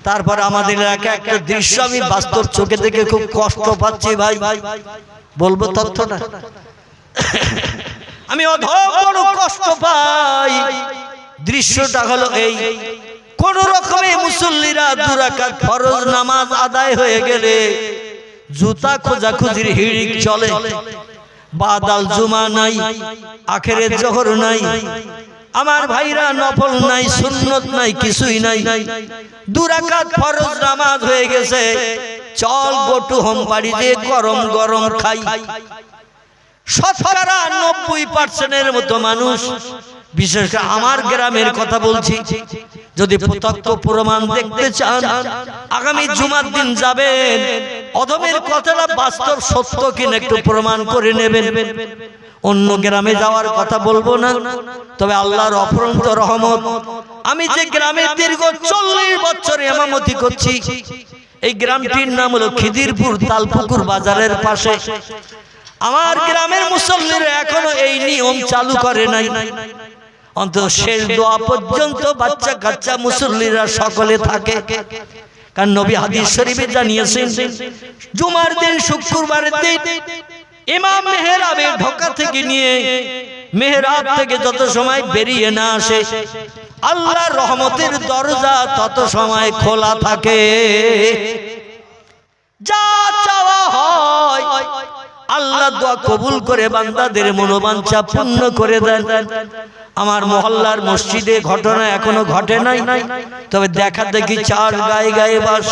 তারপর আমাদের এলাকায় একটা দৃশ্য আমি বাস্তব চোখে দেখে খুব কষ্ট পাচ্ছি ভাই, বলবো তথ্যটা। আমি অধম কষ্ট পাই। দৃশ্যটা হলো এই, কোন রকমে মুসল্লিরা 2 রাকাত ফরজ নামাজ আদায় হয়ে গেলে জুতা খোঁজাখুঁজির হিড়িক চলে। বাদাল জুমা নাই, আখেরের জোহর নাই, আমার ভাইরা নফল নাই, সুন্নত নাই, কিছুই নাই। 2 রাকাত ফরজ নামাজ হয়ে গেছে, চল গোটু হোম বাড়ি দিয়ে গরম গরম খাই। শতকরা 90% মতো মানুষ, বিশেষ করে আমার গ্রামের কথা বলছি, যদি প্রত্যক্ষ প্রমাণ দেখতে চান আগামী জুমার দিন যাবেন, অধমের কথাটা বাস্তব সত্য কিনা একটু প্রমাণ করে নেবেন। অন্য গ্রামে যাওয়ার কথা বলবো না, তবে আল্লাহর অফুরন্ত রহমত, আমি যে গ্রামে দীর্ঘ 40 বছর ইমামতি করছি, এই গ্রামটির নাম হলো খিদিরপুর, তালপুকুর বাজারের পাশে। আমার গ্রামের মুসল্লিরা এখনো এই নিয়ম চালু করে নাই। অন্তত শেষ দোয়া পর্যন্ত বাচ্চা কাচ্চা মুসল্লিরা সকলে থাকে। কারণ নবী হাদিস শরীফে জানিয়েছেন, জুমার দিন, শুক্রবারের দিন ইমাম মেহরাবে ঢোকা থেকে নিয়ে মেহরাব থেকে যত সময় বেরিয়ে না আসে, আল্লাহর রহমতের দরজা তত সময় খোলা থাকে। যা চাওয়া হয় আল্লাহ দোয়া কবুল করে বান্দাদের মনোবাঞ্ছা পূর্ণ করে দেন। আমার মহল্লার মসজিদে ঘটনা এখনো ঘটে নাই, তবে দেখা দেখি 4 গায়ে গায়ে বাস,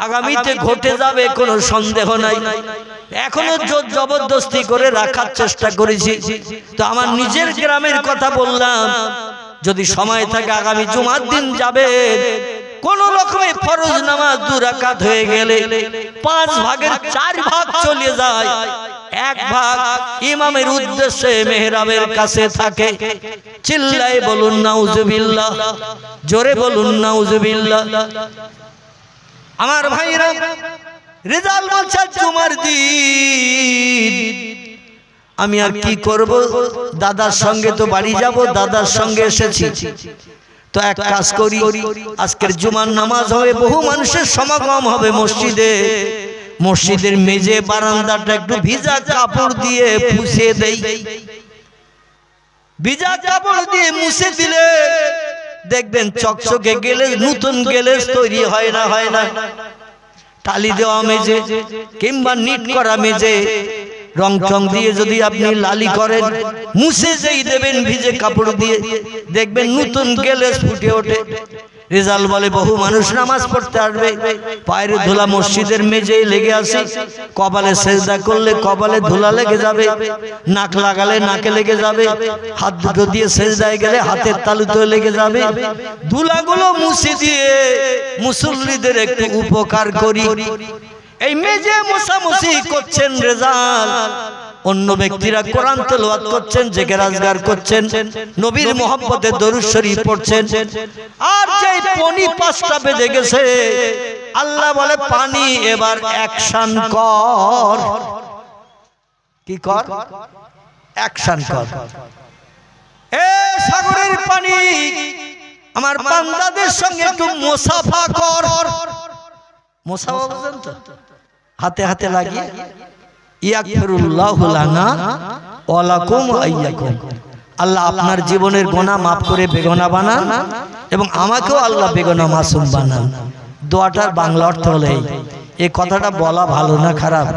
আগামীতে ঘটে যাবে কোনো সন্দেহ নাই। এখনো জোর জবরদস্তি করে রাখার চেষ্টা করেছি। তো আমার নিজের গ্রামের কথা বললাম, যদি সময় থাকে আগামী জুমার দিন যাবে, কোন রকমে ফরজ নামাজ 2 রাকাত হয়ে গেলে 5 ভাগের 4 ভাগ চলে যায়, 1 ভাগ ইমামের উদ্দেশ্যে মেহরাবের কাছে থাকে। চিল্লায়ে বলুন নাউজুবিল্লাহ, জোরে বলুন নাউজুবিল্লাহ। আমার ভাইরা, রেজাল্ট বলছে জুমার দিন আমি আর কি করব, দাদার সঙ্গে তো বাড়ি যাব, দাদার সঙ্গে এসেছি, তো এক কাজ করি, আজকের জুমার নামাজ হবে, বহু মানুষের সমাগম হবে মসজিদে, মসজিদের মেঝে বারান্দাটা একটু ভিজা কাপড় দিয়ে মুছে দেই। ভিজা কাপড় দিয়ে মুছে দিলে দেখবেন চকচকে গেলে, নতুন গেলে তৈরি হয় না। টালি দেওয়া মেঝে কিংবা নিট করা মেঝে রং চং দিয়ে যদি আপনি লালি করেন, মুছে যেই দেবেন ভিজে কাপড় দিয়ে, দেখবেন নতুন গেলে ফুটে ওঠে। রেজাল্ট বলে বহু মানুষ নামাজ পড়তে আসবে, পায়ের ধুলা মসজিদের মেঝেই লেগে আসে, কপালে সেজদা করলে কপালে ধুলা লেগে যাবে, নাক লাগালে নাকে লেগে যাবে, হাত দুটো দিয়ে সেজদায় গেলে হাতের তালুতে লেগে যাবে। ধুলাগুলো মুছে দিয়ে মুসল্লিদের একটু উপকার করি। এই মেঝে মোছামুছি করছেন রেজাল্ট, অন্য ব্যক্তিরা কোরআন তেলাওয়াত করছেন, জিকির আজকার করছেন, নবীর মহব্বতে দরুদ শরীফ পড়ছেন। আর যেই পনি 5টা বেজে গেছে, আল্লাহ বলে পানি এবার অ্যাকশন কর। কি কর? অ্যাকশন কর। এ সাগরের পানি, আমার বান্দাদের সঙ্গে একটু মুসাফা কর। মুসাফা বুঝেন তো? হাতে হাতে লাগিয়ে ইয়াগফিরুল্লাহু লানা ওয়া লাকুম ওয়া ইয়্যাকুম, আল্লাহ আপনার জীবনের গুনাহ মাফ করে বেগুনাহ বানান এবং আমাকেও আল্লাহ বেগুনাহ মাসুম বানান। দোয়াটার বাংলা অর্থ হলো এই কথাটা বলা ভালো না খারাপ,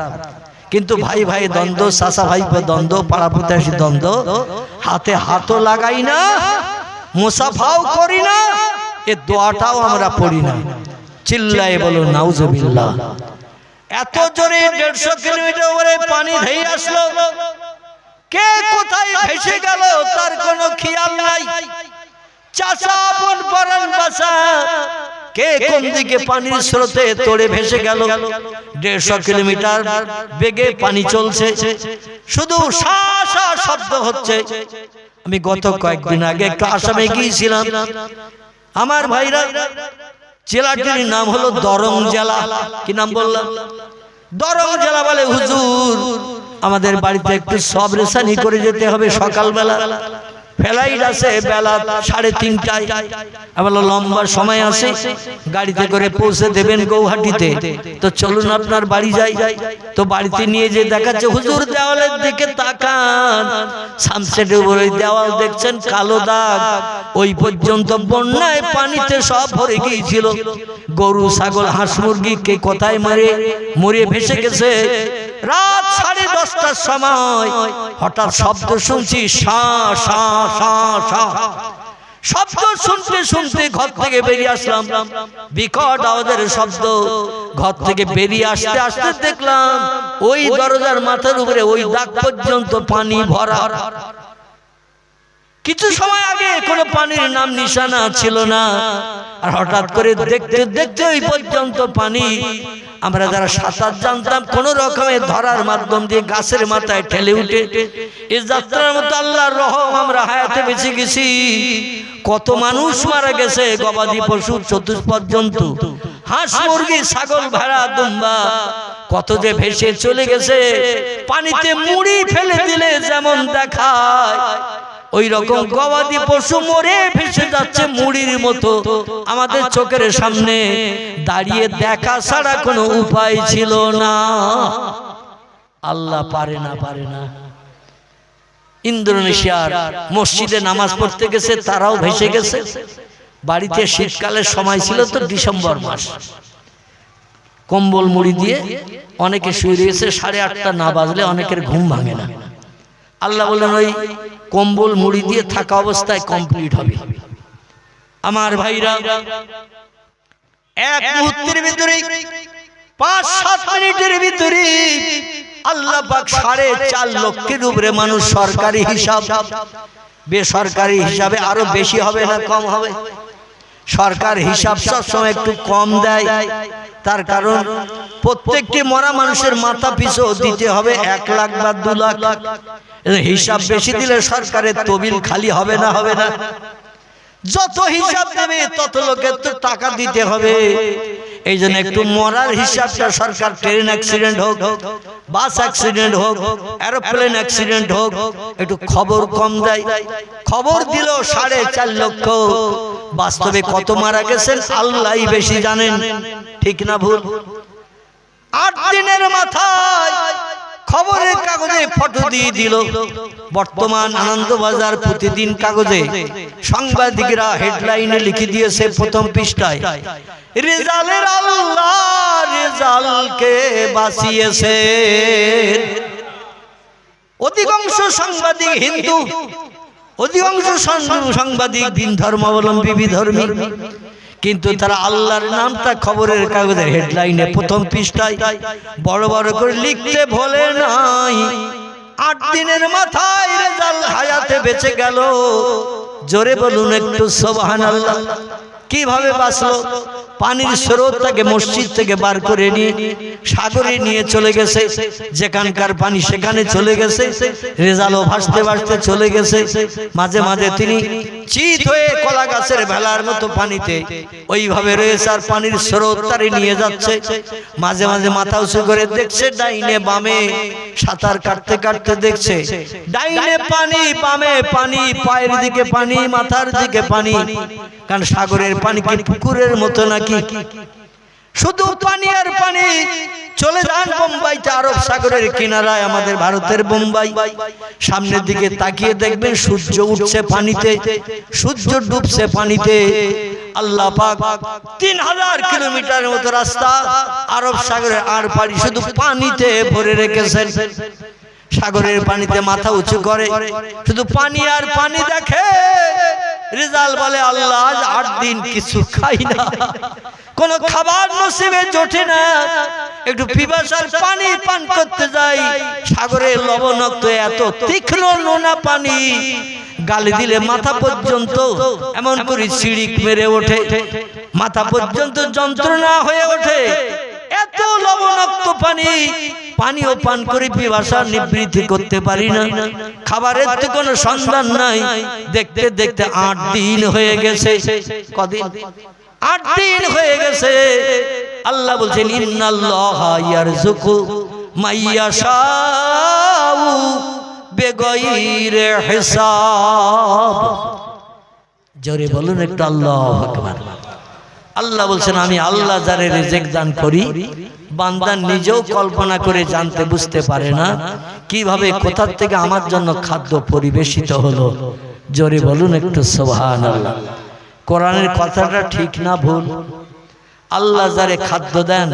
কিন্তু ভাই ভাই দ্বন্দ্ব, চাচা ভাই দ্বন্দ্ব, পাড়া প্রতিবেশী দ্বন্দ্ব, হাতে হাতও লাগাই না, মুসাফাও করি না, এ দোয়াটাও আমরা পড়ি না। চিল্লায়ে বলো নাউজুবিল্লাহ। এত জোরে 150 কিলোমিটার উপরে পানি ধেয়ে আসলো, কে কোথায় ভেসে গেল তার কোনো খেয়াল নাই। চাচা আপন পরাণ বাসা, কে কোন দিকে পানির স্রোতে তোড়ে ভেসে গেল। 150 কিলোমিটার বেগে পানি চলছে, শুধু শা শা শব্দ হচ্ছে। আমি গত কয়েকদিন আগে একটু আসামে গিয়েছিলাম। আমার ভাইরা, জেলাটির নাম হলো দরং জেলা। কি নাম বললাম? দরং জেলা। বলে হুজুর আমাদের বাড়িতে একটু সব রেশানি করে যেতে হবে সকালবেলা, ফ্লাইট আছে বেলা 3:30টায়। আবার লম্বা সময় আছে, গাড়িতে করে পৌঁছে দেবেন গৌহাটিতে। তো চলুন আপনার বাড়ি যাই। তো বাড়িতে নিয়ে যে দেখাচ্ছে, হুজুর দেওয়ালের দিকে তাকান, সানসেটের উপরে দেওয়াল দেখছেন কালো দাগ, ওই পর্যন্ত বন্যায় পানিতে সব ভরে গিয়েছিল। গরু ছাগল হাঁস মুরগি কে কোথায় মরে ভেসে গেছে। রাত 10:30টার সময় হঠাৎ শব্দ শুনছি, শা শা শা শা। শব্দ শুনতে শুনতে ঘর থেকে বেরিয়ে আসলাম, বিকট আওয়াজের শব্দ। ঘর থেকে বেরিয়ে আসতে আসতে দেখলাম ওই দরজার মাথার উপরে ওই দাগ পর্যন্ত পানি ভরা। কিছু সময় আগে কোনো পানির নাম নিশানা ছিল না, আর হঠাৎ করে দেখতে দেখতে ওই পর্যন্ত পানি। আমরা যারা সাঁতার জানতাম কোন রকমের ধরার মাধ্যম দিয়ে গাছের মাথায় ঠেলে উঠে এই যাত্রার মতো আল্লাহর রহম আমরা হায়াতে বেঁচে গেছি। কত মানুষ মারা গেছে, গবাদি পশু চতুষ্পদ জন্তু, হাঁস মুরগি ছাগল ভেড়া দুম্বা কত যে ভেসে চলে গেছে। পানিতে মুড়ি ফেলে দিলে যেমন দেখায়, ওই রকম গবাদি পশু মরে ভেসে যাচ্ছে মুড়ির মতো। আমাদের চোখের সামনে দাঁড়িয়ে দেখা ছাড়া কোনো উপায় ছিল না। আল্লাহ পারে না। ইন্দোনেশিয়ার মসজিদে নামাজ পড়তে গেছে, তারাও ভেসে গেছে। বাড়িতে শীতকালের সময় ছিল, তো ডিসেম্বর মাস, কম্বল মুড়ি দিয়ে অনেকে শুয়ে রয়েছে। 8:30টা না বাজলে অনেকের ঘুম ভাঙে না। আল্লাহ বললেন ওই কম্বল মুড়ি দিয়ে থাকা অবস্থায় কমপ্লিট হবে। আমার ভাইরা, এক মুহূর্তের ভিতরে 5-7 মিনিটের ভিতরে আল্লাহ পাক 4.5 লক্ষের উপরে মানুষ, সরকারি হিসাব, বেসরকারি হিসাবে আরো বেশি হবে না কম হবে। সরকার হিসাব সবসময় একটু কম দেয়, তার কারণ প্রত্যেকটি মরা মানুষের মাথা পিছু দিতে হবে 1 লাখ বা 2 লাখ। হিসাব বেশি দিলে সরকারের তহবিল খালি হবে না। যত হিসাব দেবে তত লোকের তো টাকা দিতে হবে। এই জন্য একটু মরার হিসাবটা সরকার, ট্রেন অ্যাক্সিডেন্ট হোক, বাস অ্যাক্সিডেন্ট হোক, এরোপ্লেন অ্যাক্সিডেন্ট হোক, একটু খবর কম দেয়। খবর দিল 4.5 লক্ষ, বাস্তবে কত মারা গেছেন আল্লাহই বেশি জানেন। ঠিক না ভুল? 8 দিনের মাথায় খবরের কাগজে ফটো দিয়ে দিল। বর্তমান আনন্দবাজার প্রতিদিন কাগজে সাংবাদিকরা হেডলাইনে লিখে দিয়েছে প্রথম পৃষ্ঠায়, রেজালের আল্লাহ রেজালকে বাঁচিয়েছে। অধিকাংশ সাংবাদিক হিন্দু, অধিকাংশ সাংবাদিক ভিন ধর্মাবলম্বী, বিধর্মী, কিন্তু তারা আল্লাহর নামটা খবরের কাগজের হেডলাইনে প্রথম পৃষ্ঠায় বড় বড় করে লিখতে ভোলে নাই। 8 দিনের মাথায় রেজাল হায়াতে বেঁচে গেল। জোরে বলুন একটু সুবহানাল্লাহ। কিভাবে বাঁচলো? পানির স্রোত তাকে মসজিদ থেকে বার করে নিয়ে সাগরে নিয়ে চলে গেছে। যেখানকার পানি সেখানে চলে গেছে। রেজালও ভাসতে ভাসতে চলে গেছে। মাঝে মাঝে তিনি চিত হয়ে কলা গাছের ভেলার মতো পানিতে ওইভাবে রয়েছে, আর পানির স্রোত তারে নিয়ে যাচ্ছে। মাঝে মাঝে মাথা উঁচু করে দেখছে ডাইনে বামে, সাঁতার কাটতে কাটতে দেখছে ডাইনে পানি বামে পানি, পায়ের দিকে পানি, মাথার দিকে পানি। কারণ সাগরের পানি কি পুকুরের মতো নাকি? শুধু পানি আর পানি। চলে যান বোম্বাইতে, আরব সাগরের কিনারায়, আমাদের ভারতের বোম্বাই। সামনের দিকে তাকিয়ে দেখবেন সূর্য উঠছে পানিতে, সূর্য ডুবছে পানিতে। আল্লাহ পাক 3000 কিলোমিটারের মতো রাস্তা আরব সাগরের আর পাড়ি শুধু পানিতে ভরে রেখেছেন। সাগরের পানিতে মাথা উঁচু করে শুধু পানি আর পানি দেখে। রেজাল বলে আল্লাহ আজ 8 দিন কিছু খাই না, কোন খাবার নসিবে জোটে না, একটু পিপাসার পানি পান করতে যাই। সাগরের লবণাক্ত এত তীক্ষ্ণ নোনা পানি, গালে দিলে মাথা পর্যন্ত এমন করে সিঁড়ি মেরে ওঠে, মাথা পর্যন্ত যন্ত্রণা হয়ে ওঠে। এত লবণাক্ত পানি, পানিও পান করে পিপাসা নিবৃত্তি করতে পারি না। খাবারের তো কোনো সন্ধান নাই। দেখতে দেখতে 8 দিন হয়ে গেছে। কদিন? 8 দিন হয়ে গেছে। আল্লাহ বলছেন ইন্নাল্লাহা ইয়ারযুকু মাইয়াশাউ বেগৈর হিসাব। জোরে বলুন একটু আল্লাহু আকবার। আল্লাহ বলছেন আমি আল্লাহ যারে রিজিক দান করি, বান্দা নিজেও কল্পনা করে জানতে বুঝতে পারে না কিভাবে কোথা থেকে আমার জন্য খাদ্য পরিবেশিত হলো। জোরে বলুন একটু সুবহানাল্লাহ। কোরআনের কথাটা ঠিক না ভুল? আল্লাহ যারে খাদ্য দেন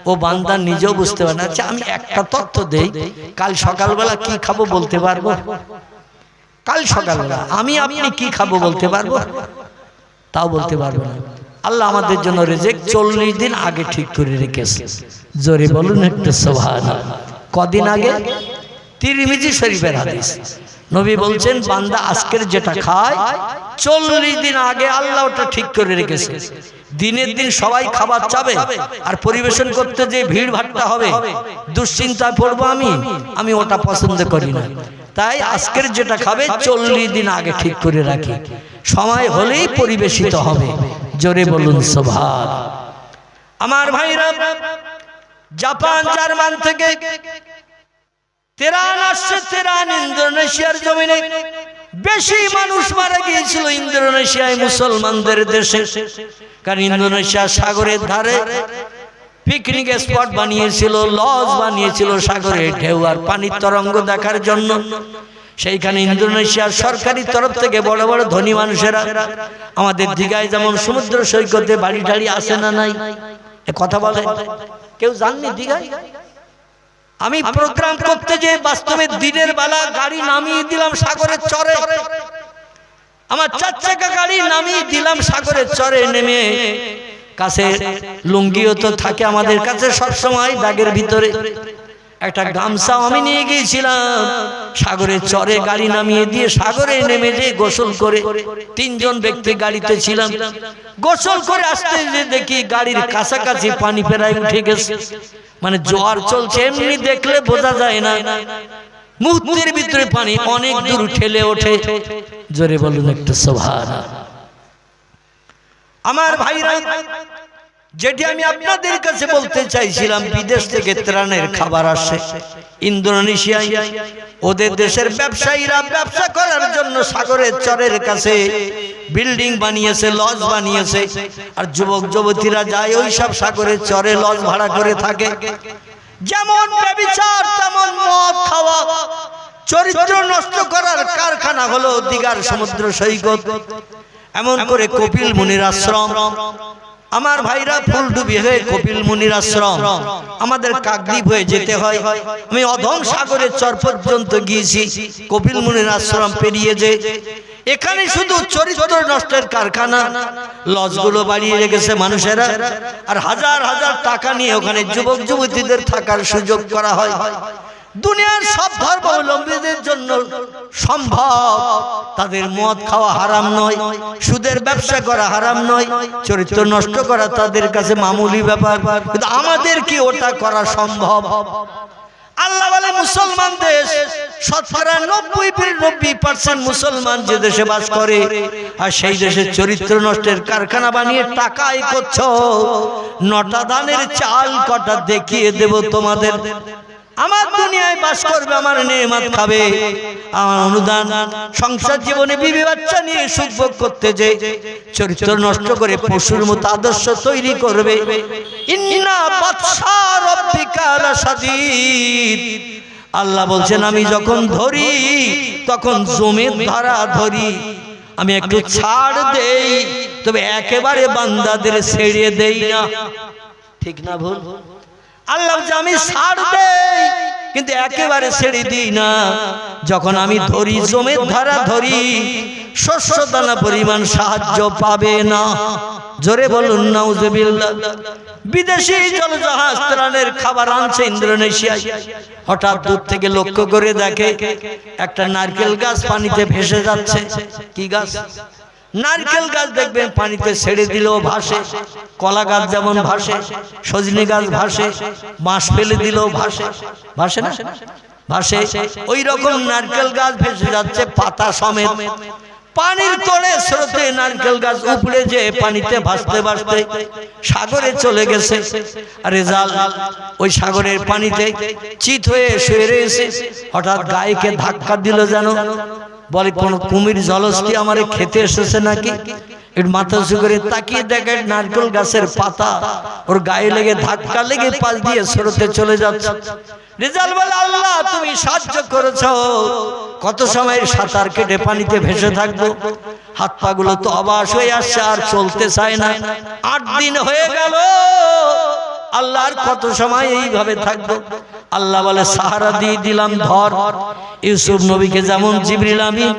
ও বান্দা নিজেও বুঝতে পারে না। আচ্ছা আমি একটা তথ্য দেই, কাল সকালবেলা কি খাবো বলতে পারবো? কাল সকালবেলা আমি আপনি কি খাবো বলতে পারবো? তাও বলতে পারবো না। আল্লাহ আমাদের জন্য রিজিক 40 দিন আগে ঠিক করে রেখেছে। জোরে বলুন একটু সুবহানাল্লাহ। কদিন আগে? তিরমিজি শরীফের হাদিস। নবী বলছেন বান্দা আজকের যেটা খায় 40 দিন আগে আল্লাহ ওটা ঠিক করে রেখেছে। দিনের দিন সবাই খাবার চাবে আর পরিবেশন করতে যে ভিড় ভাট্টা হবে, দুশ্চিন্তায় পড়বো আমি ওটা পছন্দ করি না। তাই আজকের যেটা খাবে 40 দিন আগে ঠিক করে রাখি, সময় হলেই পরিবেশিত হবে। জোরে বলুন সুবহান। আমার ভাইরা, জাপান জার্মান থেকে তেরান আসছে, তেরান ইন্দোনেশিয়ার জমিনে বেশি মানুষ মারা গিয়েছিল ইন্দোনেশিয়ায়, মুসলমানদের দেশে। কারণ ইন্দোনেশিয়া সাগরের ধারে পিকনিক স্পট বানিয়েছিল, লজ বানিয়েছিল সাগরে ঢেউ আর পানির তরঙ্গ দেখার জন্য। সেইখানে ইন্দোনেশিয়ার সরকারি তরফ থেকে বড় বড় ধনী মানুষেরা, আমাদের দীঘায় যেমন সমুদ্র সৈকতে বাড়ি টাড়ি আসে না নাই, এ কথা বলে কেউ জাননি দীঘায়? আমি প্রোগ্রাম করতে যে বাস্তবে দিনের বেলা গাড়ি নামিয়ে দিলাম সাগরের চরে, আমার 4 চাকা গাড়ি নামিয়ে দিলাম সাগরের চরে। নেমে কাছে লুঙ্গিও তো থাকে আমাদের কাছে সব সময় ব্যাগের ভিতরে, একটা গামছাও আমি নিয়ে গিয়েছিলাম। সাগরের চরে গাড়ি নামিয়ে দিয়ে সাগরে নেমে যে গোসল করে, 3 জন ব্যক্তি গাড়িতে ছিলাম। গোসল করে আসতে যে দেখি গাড়ির কাছাকাছি পানি প্রায় উঠে গেছে, মানে জোয়ার চলছে, এমনি দেখলে বোঝা যায় না, মুহূর্তের ভিতরে পানি অনেক দূর ঠেলে ওঠে। জোরে বলুন একটু সুবহানাল্লাহ। আমার ভাইরা, যেটি আমি আপনাদের কাছে বলতে চাইছিলাম, বিদেশ থেকে ত্রাণের খাবার আসে ইন্দোনেশিয়ায়। ওদের দেশের ব্যবসায়ীরা ব্যবসা করার জন্য সাগরের চরের কাছে বিল্ডিং বানিয়েছে, লজ বানিয়েছে। আর যুবক যুবতীরা যায় ওই সব সাগরের চরে লজ ভাড়া করে থাকে। যেমন ব্যভিচার তেমন মদ খাওয়া, চরিত্র নষ্ট করার কারখানা হলো দীঘার সমুদ্র সৈকত। এমন করে কপিল মুনির আশ্রম, আমার ভাইরা ফুলডুবি হয়ে কপিল মুনির আশ্রম, আমাদের কাকদ্বীপ হয়ে যেতে হয়। আমি অধম সাগরের চর পর্যন্ত গিয়েছি, কপিল মুনির আশ্রম পেরিয়ে যে এখানে শুধু চরিত্র নষ্টের কারখানা, লজগুলো বাড়িয়ে রেখেছে মানুষেরা। আর হাজার হাজার টাকা নিয়ে ওখানে যুবক যুবতীদের থাকার সুযোগ করা হয়। দুনিয়ার সব ধর্মাবলম্বীদের জন্য সম্ভব, তাদের মদ খাওয়া হারাম নয়, সুদের ব্যবসা করা হারাম নয়, চরিত্র নষ্ট করা তাদের কাছে মামুলি ব্যাপার, কিন্তু আমাদের কি ওটা করা সম্ভব? আল্লাহ বলে মুসলমান দেশ, শতকরা 90% মুসলমান যে দেশে বাস করে, আর সেই দেশের চরিত্র নষ্টের কারখানা বানিয়ে টাকা আয় করছো। 9টা ধানের চাল কটা দেখিয়ে দেব তোমাদের। আমার দুনিয়ায় বাস করবে, আমার নেয়ামত খাবে, আমার অনুদান, সংসার জীবনে বিবি বাচ্চা নিয়ে সুখ ভোগ করতে যে চরিত্র নষ্ট করে পশুর মতো আদর্শ তৈরি করবে। ইন্না বাতশা রাব্বিকা লাশাদীদ। আল্লাহ বলছেন আমি যখন ধরি তখন জমির ধারা ধরি, আমি একটু ছাড় দেই, তবে একেবারে বান্দাদের ছেড়ে দেই না। ঠিক না ভুল? আল্লাহ আমি ছাড় দেই কিন্তু একেবারে ছেড়ে দিই না। যখন আমি ধরি জমির ধারা ধরি, শস্য দানা পরিমাণ সাহায্য পাবে না। জোরে বলুন নাউজুবিল্লাহ। বিদেশি জলজাহাজ ত্রাণের খাবার আনছে ইন্দোনেশিয়ায়। হঠাৎ দূর থেকে লক্ষ্য করে দেখে একটা নারকেল গাছ পানিতে ভেসে যাচ্ছে। কি গাছ? নারকেল গাছ দেখবেন পানিতে ছেড়ে দিলেও ভাসে, কলা গাছ যেমন ভাসে, সজনে গাছ ভাসে, বাঁশ ফেলে দিলেও ভাসে, ভাসে না? ভাসে। ওই রকম নারকেল গাছ ভেসে যাচ্ছে পাতা সমেত। পানির তলে স্রোতে নারকেল গাছ উপড়ে যে পানিতে ভাসতে ভাসতে সাগরে চলে গেছে। আর রেজাল ওই সাগরের পানিতে চিত হয়ে শুয়ে রয়েছে। হঠাৎ গায়েকে ধাক্কা দিল, যেন বলে কোন কুমির জলস্থি আমারে খেতে এসেছে নাকি। একটু মাথা উঁচু করে তাকিয়ে দেখে নারকেল গাছের পাতা ওর গায়ে লেগে ধাক্কা লেগে পাশ দিয়ে স্রোতে চলে যাচ্ছে। রেজাল বলে, আল্লাহ তুমি সাহায্য করেছ, কত সময়ের সাঁতার কেটে পানিতে ভেসে থাকবো। হাত পা গুলো তো অবাস হয়ে আসছে, আর চলতে চায় না। 8 দিন হয়ে গেল, আল্লাহ আর কত সময় এইভাবে থাকবো। আল্লাহ বলে, সাহারা দিয়ে দিলাম, ধর। ইউসুফ নবীকে যেমন জিবরিল আমিন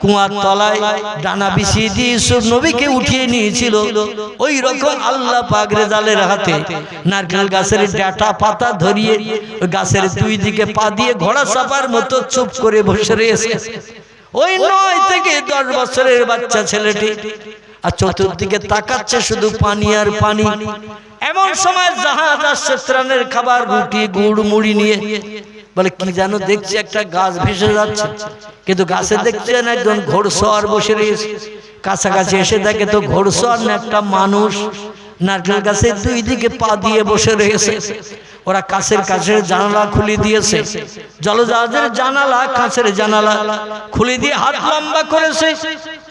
কুয়ার তলায় ডানা বিছিয়ে দিয়ে ইউসুফ নবীকে উঠিয়ে নিয়েছিল, ওই রকম আল্লাহ পাক রেজালের হাতে নারকেল গাছের ডাঁটা পাতা ধরিয়ে ওই গাছের 2 দিকে পা দিয়ে ঘোড়া চাপার মতো চুপ করে বসে রয়েছে। ওই 9 থেকে 10 বছরের বাচ্চা ছেলেটি, আর চতুর্দিকে তাকাচ্ছে শুধু পানি আর পানি। এমন সময় জাহাজ আসছে ত্রাণের খাবার, রুটি গুড় মুড়ি নিয়ে। বলে, কি যেন দেখছি একটা গাছ ভেসে যাচ্ছে, কিন্তু গাছে দেখছেন একজন ঘোড়সওয়ার বসে রয়েছে। কাছাকাছি এসে দেখে তো ঘোড়সওয়ার না, একটা মানুষ নারকেল গাছের 2 দিকে পা দিয়ে বসে রয়েছে। ওরা কাছের জানালা খুলে দিয়েছে, জলজাহাজের জানালা, কাছের জানালা খুলে দিয়ে হাত লম্বা করেছে।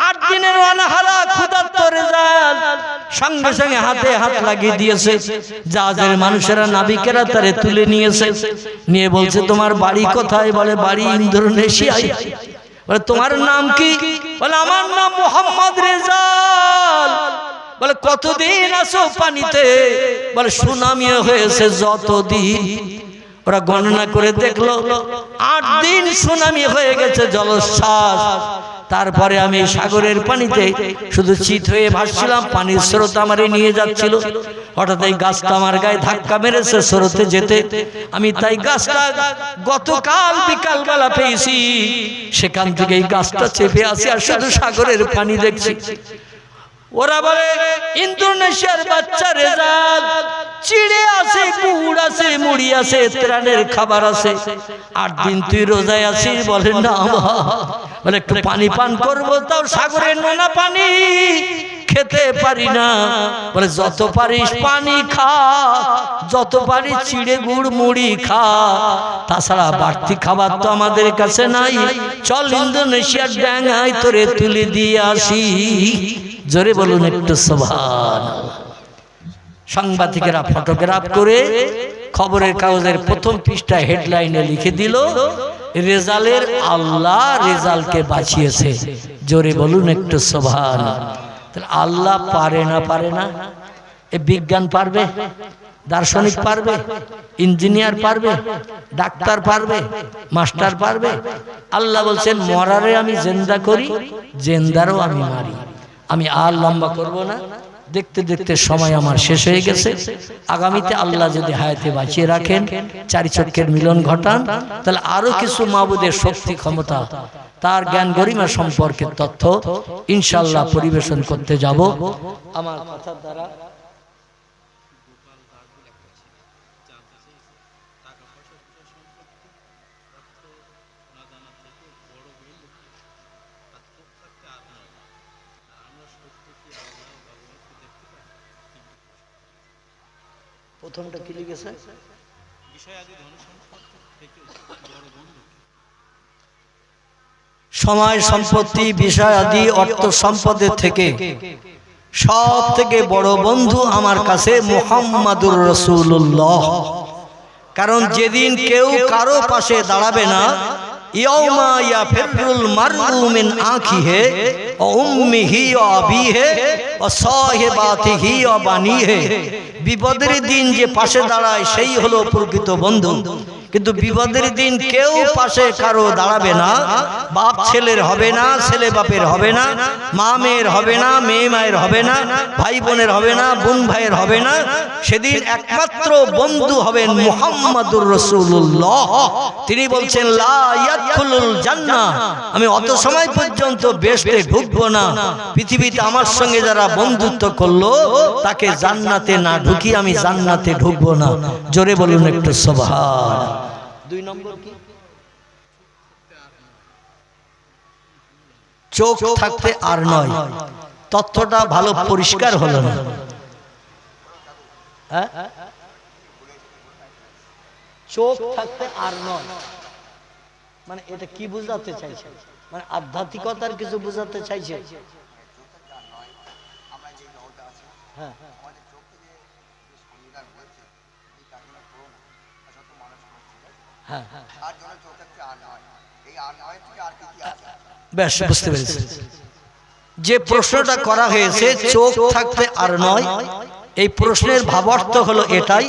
8 দিনের অনাহারা ক্ষুধার্ত রেজাল সঙ্গে সঙ্গে হাতে হাত লাগিয়ে দিয়েছে। জাহাজের মানুষেরা, নাবিকেরা তারে তুলে নিয়েছে, নিয়ে বলছে, তোমার বাড়ি কোথায়? বলে, বাড়ি ইন্দোনেশিয়ায়। বলে, তোমার নাম কি? বলে, আমার নাম মোহাম্মদ রেজাল। বলে, কতদিন আছো পানিতে? বলে, সুনামি হয়েছে যতদিন। ওরা গণনা করে দেখলো 8 দিন সুনামি হয়ে গেছে, জলোচ্ছ্বাস। তারপরে আমি সাগরের পানিতে শুধু চিত হয়ে ভাসছিলাম, পানির স্রোত আমারে নিয়ে যাচ্ছিল। হঠাৎ এই গাছটা আমার গায়ে ধাক্কা মেরেছে স্রোতে যেতে। আমি তাই গাছটা গতকাল বিকাল বেলা পেয়েছি, সেখান থেকে এই গাছটা চেপে আসি আর শুধু সাগরের পানি দেখছি। ওরা বলে, ইন্দোনেশিয়ার বাচ্চা রেজাল, চিড়ে আছে, গুড় আছে, মুড়ি আছে, ত্রাণের খাবার আছে, 8 দিন তুই রোজায় আছিস? বলে, না। বলে, একটু পানি পান করবো, তাও সাগরের নোনা পানি খেতে পারি না। বলে, যত পারিস পানি খা, যত পারিস চিড়ে গুড় মুড়ি খা, তাছাড়া বাড়তি খাবার তো আমাদের কাছে নাই। চল ইন্দোনেশিয়ার ডাঙায় তোরে তুলে দিয়ে আসি। জোরে বলুন একটু সুবহানাল্লাহ। সাংবাদিকেরা ফটোগ্রাফ করে খবরের কাগজের প্রথম পৃষ্ঠায় হেডলাইনে লিখে দিল, রেজালের আল্লাহ রেজালকে বাঁচিয়েছে। জোরে বলুন একটু সুবহানাল্লাহ। তাহলে আল্লাহ পারে না? পারে না? এ বিজ্ঞান পারবে? দার্শনিক পারবে? ইঞ্জিনিয়ার পারবে? ডাক্তার পারবে? মাস্টার পারবে? আল্লাহ বলছেন, মরারে আমি জিন্দা করি, জিন্দারও আমি মারি। আমি আর লম্বা করব না, দেখতে দেখতে সময় আমার শেষ হয়ে গেছে। আগামীতে আল্লাহ যদি হায়াতে বাঁচিয়ে রাখেন, 4 চক্ষের মিলন ঘটান, তাহলে আরো কিছু মাবুদের শক্তি ক্ষমতা, তার জ্ঞান গরিমা সম্পর্কে তথ্য ইনশাআল্লাহ পরিবেশন করতে যাব। আমার কথার দ্বারা প্রথমটা কি লিখেছে? সময় সম্পত্তি বিষয় আদি অর্থ সম্পদের থেকে সব থেকে বড় বন্ধু আমার কাছে মুহাম্মাদুর রাসূলুল্লাহ। কারণ যেদিন কেউ কারো পাশে দাঁড়াবে না, ইয়াউমা ইয়াফিরুল মারউ মিন আখিহি ওয়া উম্মিহি ওয়া আবিহি ওয়া সাহিবাতিহি ওয়া বানিহি। বিপদের দিন যে পাশে দাঁড়ায় সেই হলো প্রকৃত বন্ধু। কিন্তু বিপদের দিন কেউ পাশে কারো দাঁড়াবে না, বাপ ছেলের হবে না, ছেলে বাপের হবে না, মা মেয়ের হবে না, মেয়ে মায়ের হবে না, ভাই বোনের হবে না, বোন ভাইয়ের হবে না। সেদিন একমাত্র বন্ধু হবেন মুহাম্মাদুর রাসূলুল্লাহ। তিনি বলছেন, লা ইয়াদখুলুল জান্নাহ, আমি অত সময় পর্যন্ত বেহেশতে ঢুকবো না, পৃথিবীতে আমার সঙ্গে যারা বন্ধুত্ব করলো তাকে জান্নাতে না ঢুকি আমি জান্নাতে ঢুকবো না। জোরে বলুন একটু সুবহানাল্লাহ। 2 নম্বর কি? চোখ থাকতে আর নয়, তথ্যটা ভালো পরিষ্কার হলো না। চোখ থাকতে আর নয় মানে এটা কি বুঝাতে চাইছে? মানে আধ্যাত্মিকতার কিছু বুঝাতে চাইছে? হ্যাঁ, বেশ বুঝতে পেরেছি। যে প্রশ্নটা করা হয়েছে চোখ থাকতে আর নয়, এই প্রশ্নের ভাবার্থ হলো এটাই,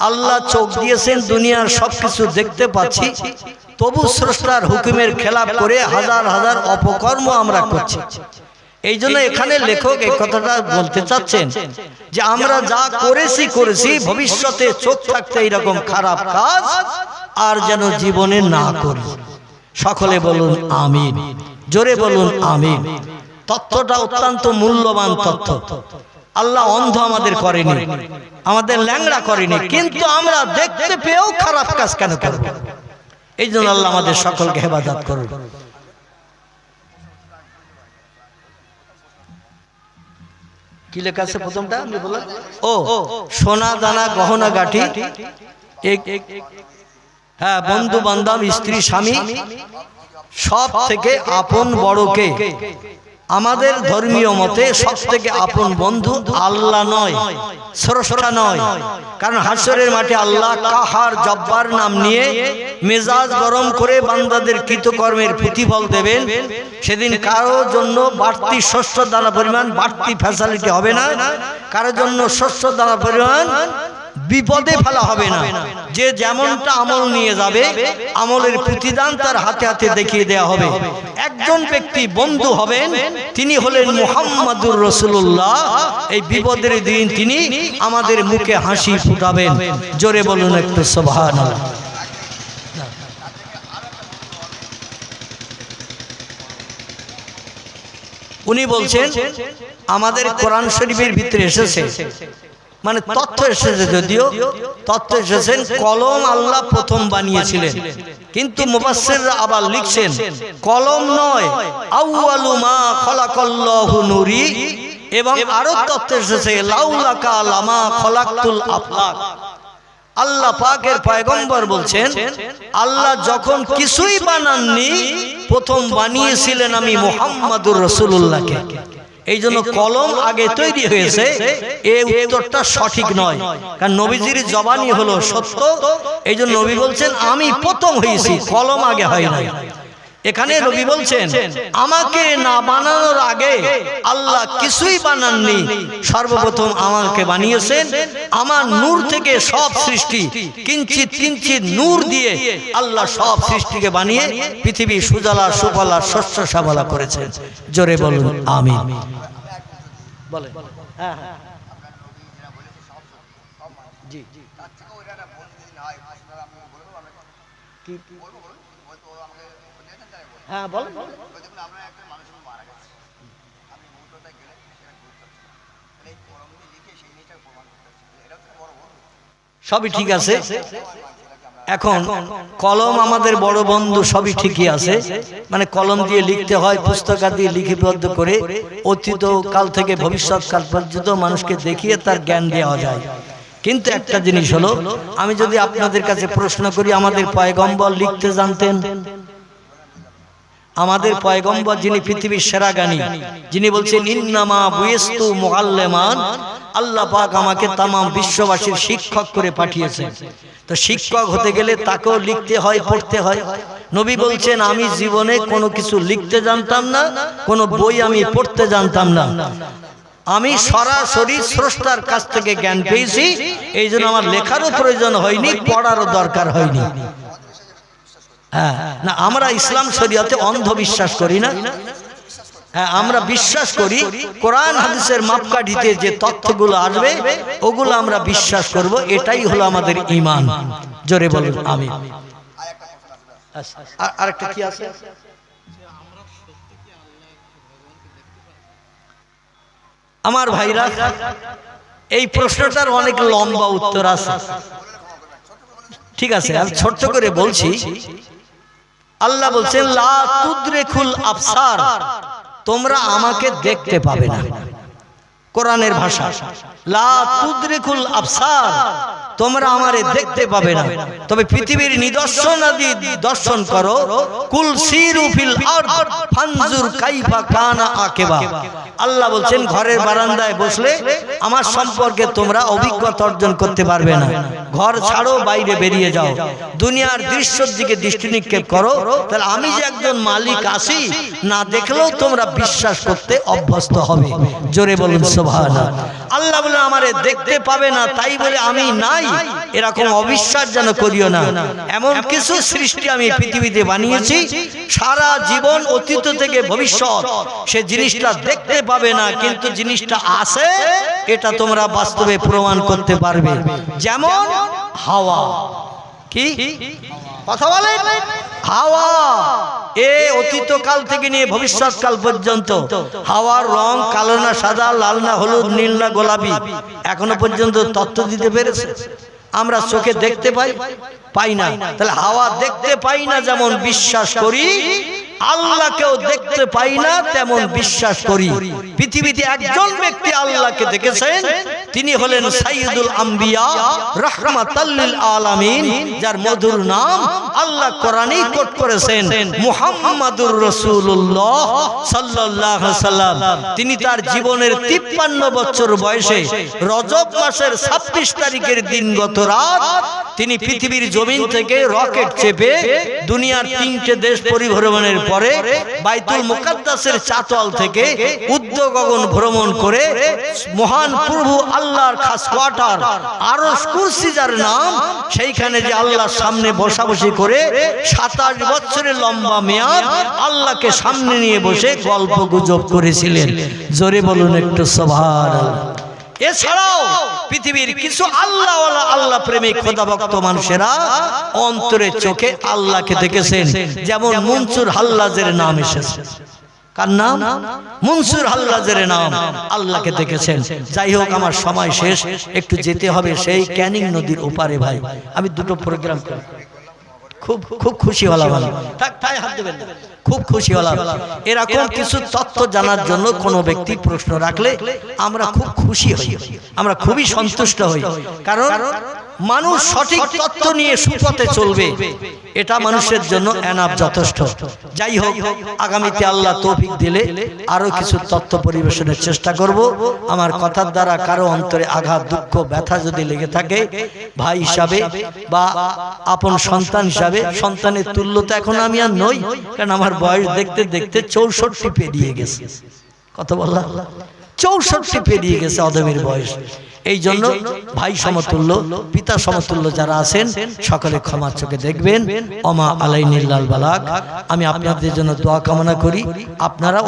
আল্লাহ চোখ দিয়েছেন, দুনিয়ার সবকিছু দেখতে পাচ্ছি, তবু স্রষ্টার হুকুমের খেলাপ করে হাজার হাজার অপকর্ম আমরা করছি। এই জন্য এখানে লেখক এই কথাটা বলতে চাচ্ছেন যে আমরা যা করেছি ভবিষ্যতে চোখ থাকতে এইরকম খারাপ কাজ আর যেন জীবনে না করি। সকলে বলুন আমিন, জোরে বলুন আমিন। তথ্যটা অত্যন্ত মূল্যবান তথ্য। আল্লাহ অন্ধ আমাদের করেনি, আমাদের ল্যাংড়া করেনি, কিন্তু আমরা দেখতে পেয়েও খারাপ কাজ কেন করব? এই জন্য আল্লাহ আমাদের সকলকে হেফাজত করুন। কি লেখা আছে প্রথমটা আমি বললাম? ও সোনা দানা গহনা গাঠি, হ্যাঁ, বন্ধু বান্ধব স্ত্রী স্বামী সব থেকে আপন বড়কে। আমাদের ধর্মীয় মতে সব থেকে আপন বন্ধু আল্লাহ নয়, স্রষ্টা নয়। কারণ হাসরের মাঠে আল্লাহ কাহার জব্বার নাম নিয়ে মেজাজ গরম করে বান্দাদের কৃতকর্মের প্রতিফল দেবেন। সেদিন কারো জন্য বাড়তি শস্য দানা পরিমাণ বাড়তি ফ্যাসিলিটি হবে না, কারো জন্য শস্য দানা পরিমাণ বিপদে ফেলা হবে না। যে যেমনটা আমল নিয়ে যাবে আমলের প্রতিদান তার হাতে হাতে দেখিয়ে দেওয়া হবে। একজন ব্যক্তি বন্ধু হবেন, তিনি হলেন মুহাম্মাদুর রাসূলুল্লাহ। এই বিপদের দিন তিনি আমাদের মুখে হাসি ফুটাবেন। জোরে বলুন একটু সুবহানাল্লাহ। উনি বলছেন আমাদের কোরআন শরীফের ভিতরে এসেছে, মানে তথ্য এসেছে, যদিও তথ্য এসেছেন কলম আল্লাহ প্রথম বানিয়েছিলেন, কিন্তু মুফাসসিররা আবার লিখছেন কলম নয়, আউয়ালু মা খালাকাল্লাহু নূরি। এবং আরো তথ্য এসেছে লাউলাকা লামা খালাকতুল আফলাক। আল্লাহ পাকের পয়গম্বর বলছেন আল্লাহ যখন কিছুই বানাননি প্রথম বানিয়েছিলেন আমি মুহাম্মাদুর রাসূলুল্লাহকে। এই জন্য কলম আগে তৈরি হয়েছে, এই উত্তরটা সঠিক নয়, কারণ নবীজির জবানি হলো সত্য। এই জন্য নবী বলছেন আমি প্রথম হয়েছি, কলম আগে হয় নাই। এখানে নবী বলছেন আমাকে না বানানোর আগে আল্লাহ কিছুই বানাননি, সর্বপ্রথম আমাকে বানিয়েছেন। আমার নূর থেকে সব সৃষ্টি কিঞ্চিত কিঞ্চিত নূর দিয়ে আল্লাহ সব সৃষ্টিকে বানিয়ে পৃথিবী সুজলা সুফলা শস্য শ্যামলা করেছেন। জোরে বলুন আমিন। বলেন। হ্যাঁ হ্যাঁ জি জি হ্যাঁ বলেন। সবই ঠিক আছে। এখন কলম আমাদের বড় বন্ধু, সবই ঠিকই আছে, মানে কলম দিয়ে লিখতে হয়, পুস্তকা দিয়ে লিপিবদ্ধ করে অতীত কাল থেকে ভবিষ্যৎ কাল পর্যন্ত মানুষকে দেখিয়ে তার জ্ঞান দেওয়া যায়। কিন্তু একটা জিনিস হলো, আমি যদি আপনাদের কাছে প্রশ্ন করি আমাদের পয়গম্বর লিখতে জানতেন? আমাদের পয়গম্বর যিনি পৃথিবীর সেরা জ্ঞানী, যিনি বলছেন ইন্নামা বুইস্তু মুআল্লিমান, আল্লাহ পাক আমাকে তাম বিশ্ববাসীর শিক্ষক করে পাঠিয়েছেন। তো শিক্ষক হতে গেলে তাকেও লিখতে হয়, পড়তে হয়। নবী বলছেন আমি জীবনে কোনো কিছু লিখতে জানতাম না, কোনো বই আমি পড়তে জানতাম না, আমি সরাসরি স্রষ্টার কাছ থেকে জ্ঞান পেয়েছি। এই জন্য আমার লেখারও প্রয়োজন হয়নি, পড়ারও দরকার হয়নি। হ্যাঁ না, আমরা ইসলাম শরীয়তে অন্ধবিশ্বাস করি না। হ্যাঁ, আমরা বিশ্বাস করি কোরআন হাদিসের মাপকাঠিতে যে তথ্যগুলো আসবে ওগুলো আমরা বিশ্বাস করব, এটাই হলো আমাদের ঈমান। জোরে বলুন আমিন। আরেকটা কি আছে? আমার ভাইরা, এই প্রশ্নটার অনেক লম্বা উত্তর আছে, ঠিক আছে, আমি ছোট্ট করে বলছি। আল্লাহ বলছেন লা তুদরিকুল আবসার, তোমরা আমাকে দেখতে পাবে না। কোরআনের ভাষা, লা তুদরিকুল আবসার, তোমরা আমারে দেখতে পাবে না, তবে পৃথিবীর নিদর্শনাদি দর্শন করো। কুল সিরু ফিল আরদ ফানজুর কাইফা কানা আকিবা। আল্লাহ বলছেন ঘরের বারান্দায় বসলে আমার সম্পর্কে তোমরা অভিজ্ঞতা অর্জন করতে পারবে না। ঘর ছাড়ো, বাইরে বেরিয়ে যাও, দুনিয়ার দৃশ্যের দিকে দৃষ্টি নিক্ষেপ করো, তাহলে আমি যে একজন মালিক আছি না দেখলেও তোমরা বিশ্বাস করতে অভ্যস্ত হবে। জোরে বলুন সুবহানাল্লাহ। আল্লাহ বলে আমারে দেখতে পাবে না তাই বলে আমি নাই, এরকম অবিশ্বাস যেন করিও না। এমন কিছু সৃষ্টি আমি পৃথিবীতে বানিয়েছি, সারা জীবন অতীত থেকে ভবিষ্যৎ সে জিনিসটা দেখতে পাবে না, কিন্তু জিনিসটা আছে, এটা তোমরা বাস্তবে প্রমাণ করতে পারবে। যেমন হাওয়া, কি কথা বলেন, হাওয়া এ অতীতকাল থেকে নিয়ে ভবিষ্যৎকাল পর্যন্ত হাওয়ার রং কালো না সাদা, লাল না হলুদ, নীল না গোলাপি, এখনো পর্যন্ত তত্ত্ব দিতে পেরেছে? আমরা চোখে দেখতে পাই না, তাহলে হাওয়া দেখতে পাই না যেমন বিশ্বাস করি, আল্লাহকেও দেখতে পাই না তেমন বিশ্বাস করি। পৃথিবীতে একজন ব্যক্তি আল্লাহকে দেখেছেন, তিনি হলেন সাইয়্যিদুল আম্বিয়া রাহমাতাল লিল আলামিন, যার মধুর নাম আল্লাহ কোরআনেই কোট করেছেন মুহাম্মাদুর রাসূলুল্লাহ সাল্লাল্লাহু আলাইহি সাল্লাম। তিনি তার জীবনের 53 বছর বয়সে রজব মাসের 26 তারিখের দিনগত রাত তিনি পৃথিবীর জমিন থেকে রকেট চেপে দুনিয়ার 3টে দেশ পরিভ্রমণের পরে বাইতুল মুকাদ্দাসের চাতল থেকে উর্ধ্ব গগন ভ্রমণ করে মহান প্রভু আল্লাহর খাস কোয়ার্টার আরশ কুরসি যার নাম, সেইখানে যে আল্লাহর সামনে বসাবসি করে 27 বছরের লম্বা মেয়াদ আল্লাহকে সামনে নিয়ে বসে গল্প গুজব করেছিলেন। জোরে বলুন একটু সুবহানাল্লাহ। এছাড়াও পৃথিবীর কিছু আল্লাহওয়ালা আল্লাহ প্রেমিক খোদাভক্ত মানুষেরা অন্তরে চোখে আল্লাহকে দেখেছেন, যেমন মনসুর হাল্লাজের নাম এসেছে। কার নাম? মনসুর হাল্লাজের নাম আল্লাহকে দেখেছেন। যাই হোক, আমার সময় শেষ, একটু যেতে হবে সেই ক্যানিং নদীর ওপারে। ভাই আমি দুটো প্রোগ্রাম খুব খুশি হলাম, হাত দেবেন, খুব খুশি হলাম। এরকম কিছু তথ্য জানার জন্য কোনো ব্যক্তি প্রশ্ন রাখলে আমরা খুব খুশি হই, আমরা খুবই সন্তুষ্ট হই, কারণ মানুষ সঠিক তথ্য নিয়ে সুপথে চলবে, এটা মানুষের জন্য এনাফ, যথেষ্ট। যাই হোক, আগামীতে আল্লাহ তৌফিক দিলে আরো কিছু তথ্য পরিবেশনের চেষ্টা করব। আমার কথার দ্বারা কারো অন্তরে আঘাত, দুঃখ, ব্যথা যদি লেগে থাকে, ভাই হিসাবে বা আপন সন্তান হিসাবে, সন্তানের তুল্যতা এখন আমি আর নই, কারণ আমার বয়স দেখতে দেখতে 64 পেরিয়ে গেছে। কত বললাম? 64 পেরিয়ে গেছে অদমের বয়স। এই জন্য ভাই সমতুল্য, পিতা সমতুল্য যারা আছেন সকলে ক্ষমার চোখে দেখবেন। ওমা আলাইনিল বালাগ। আমি আপনাদের জন্য দোয়া কামনা করি, আপনারা